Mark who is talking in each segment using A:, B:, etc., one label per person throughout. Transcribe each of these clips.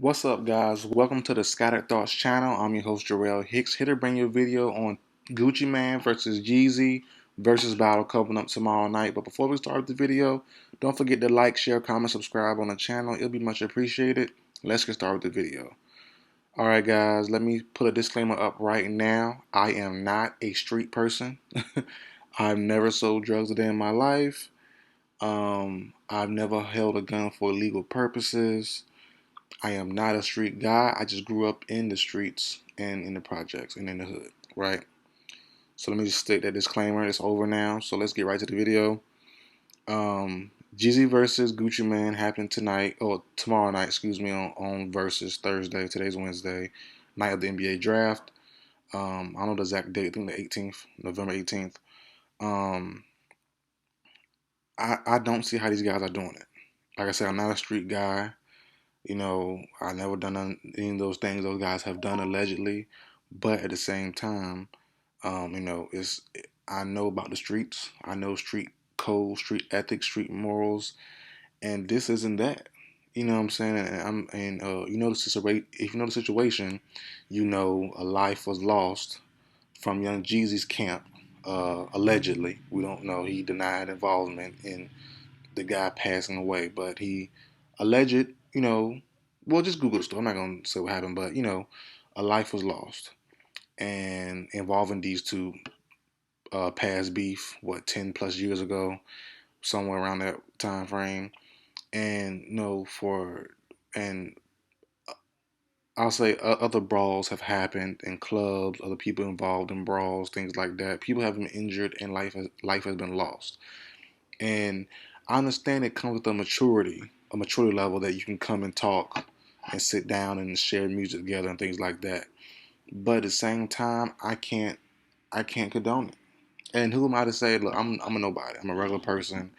A: What's up, guys? Welcome to the Scattered Thoughts channel. I'm your host, Jarrell Hicks, here to bring you a video on Gucci Mane versus Jeezy versus battle coming up tomorrow night. But before we start the video, don't forget to like, share, comment, subscribe on the channel. It'll be much appreciated. Let's get started with the video. All right, guys, let me put a disclaimer up right now. I am not a street person. I've never sold drugs a day in my life. I've never held a gun for illegal purposes. I am not a street guy. I just grew up in the streets and in the projects and in the hood, right? So let me just state that disclaimer. It's over now. So let's get right to the video. Jeezy versus Gucci Mane happened tonight, or tomorrow night, excuse me, on versus Thursday. Today's Wednesday, night of the NBA draft. I don't know the exact date. I think the 18th, November 18th. Um, I don't see how these guys are doing it. Like I said, I'm not a street guy. I never done any of those things those guys have done allegedly, but at the same time, it's I know about the streets. I know street code, street ethics, street morals, and this isn't that. You know what I'm saying? The situation. If you know the situation, a life was lost from Young Jeezy's camp. Allegedly, we don't know. He denied involvement in the guy passing away, but he alleged, well, just Google the story. I'm not going to say what happened, but, a life was lost. And involving these two past beef, 10 plus years ago, somewhere around that time frame. And, and I'll say other brawls have happened in clubs, other people involved in brawls, things like that. People have been injured and life has been lost. And I understand it comes with a maturity level that you can come and talk and sit down and share music together and things like that. But at the same time, I can't condone it. And who am I to say, look, I'm a nobody. I'm a regular person.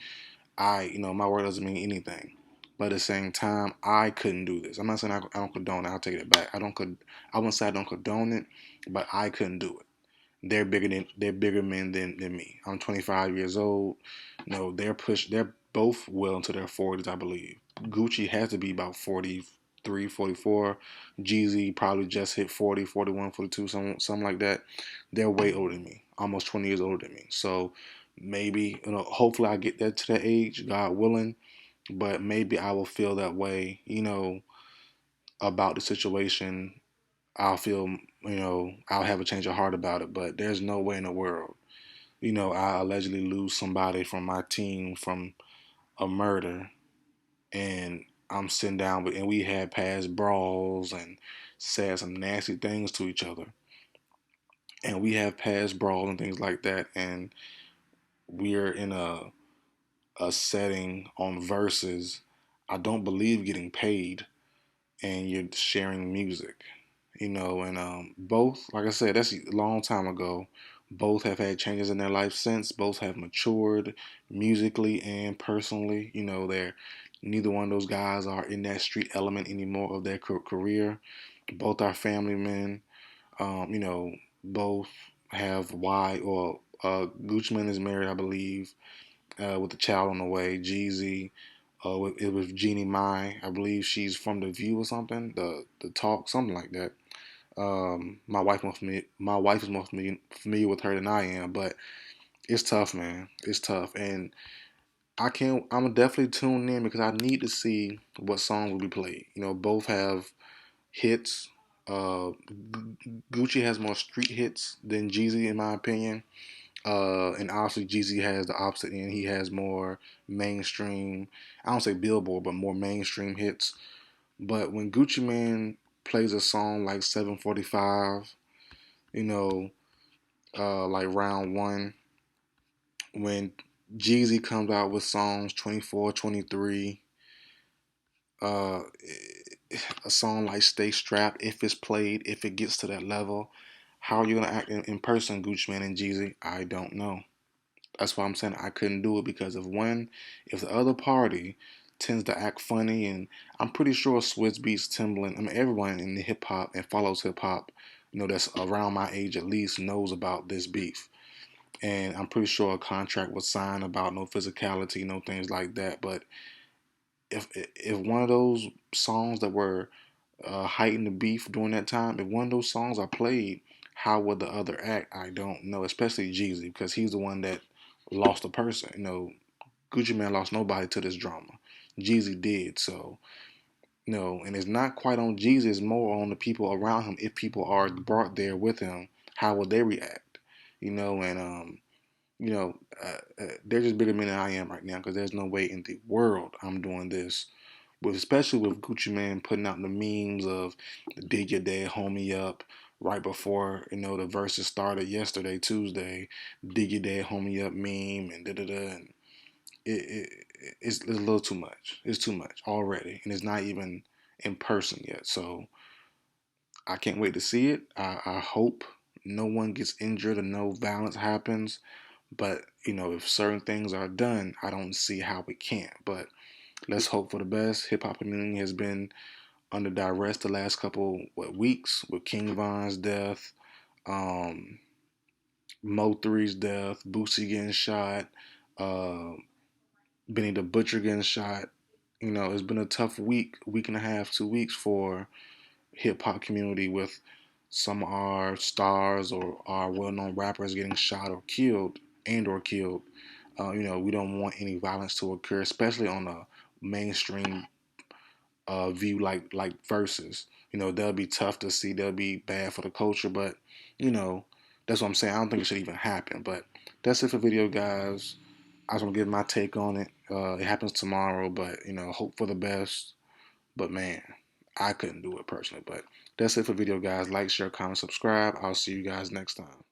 A: My word doesn't mean anything. But at the same time, I couldn't do this. I'm not saying I don't condone it. I'll take it back. I wouldn't say I don't condone it, but I couldn't do it. They're bigger men than me. I'm 25 years old. They're both well into their 40s, I believe. Gucci has to be about 43, 44. Jeezy probably just hit 40, 41, 42, something like that. They're way older than me, almost 20 years older than me. So maybe, hopefully I get that to that age, God willing. But maybe I will feel that way, about the situation. I'll have a change of heart about it, but there's no way in the world, I allegedly lose somebody from my team from a murder, and I'm sitting down and we had past brawls and said some nasty things to each other, and we have past brawls and things like that, and we're in a setting on verses. I don't believe getting paid, and you're sharing music. And both, like I said, that's a long time ago. Both have had changes in their life since. Both have matured musically and personally. They're neither one of those guys are in that street element anymore of their career. Both are family men. Both have Gucci Mane is married, I believe, with a child on the way. Jeezy, it was Jeannie Mai. I believe she's from The View or something. The Talk, something like that. My wife is more familiar with her than I am, but it's tough, man. It's tough, and I can't. I'm definitely tuned in because I need to see what songs will be played. Both have hits. Gucci has more street hits than Jeezy, in my opinion. And obviously Jeezy has the opposite end. He has more mainstream. I don't say Billboard, but more mainstream hits. But when Gucci Mane plays a song like 745, you know, like round one, when Jeezy comes out with songs 24, 23, uh, a song like Stay Strapped, if it's played, if it gets to that level, how are you going to act in person, Gucci Mane and Jeezy? I don't know. That's why I'm saying I couldn't do it because if the other party tends to act funny, and I'm pretty sure Swizz Beatz, Timbaland, I mean everyone in the hip hop and follows hip hop, that's around my age at least knows about this beef, and I'm pretty sure a contract was signed about no physicality, no things like that. But if one of those songs that were heighten the beef during that time. If one of those songs are played, how would the other act? I don't know. Especially Jeezy, because he's the one that lost a person. Gucci Man lost nobody to this drama. Jeezy did. So, and it's not quite on Jeezy. It's more on the people around him. If people are brought there with him, how will they react? And they're just bigger men than I am right now, because there's no way in the world I'm doing this, especially with Gucci Man putting out the memes of the dig your dead homie up right before the verses started yesterday, Tuesday. Dig your dead homie up meme and da da da. And it's a little too much. It's too much already, and it's not even in person yet. So I can't wait to see it. I hope no one gets injured or no violence happens. But if certain things are done, I don't see how it can't. But let's hope for the best. Hip hop community has been under duress the last couple weeks with King Von's death, um, Mo3's death, Boosie getting shot, uh, Benny the Butcher getting shot. It's been a tough week and a half, 2 weeks for hip hop community, with some of our stars or our well-known rappers getting shot or killed or killed. We don't want any violence to occur, especially on a mainstream view like Verzuz. They'll be tough to see. They'll be bad for the culture, but you know, that's what I'm saying. I don't think it should even happen. But that's it for video, guys. I just want to give my take on it. It happens tomorrow, but hope for the best. But man, I couldn't do it personally. But that's it for video, guys. Like, share, comment, subscribe. I'll see you guys next time.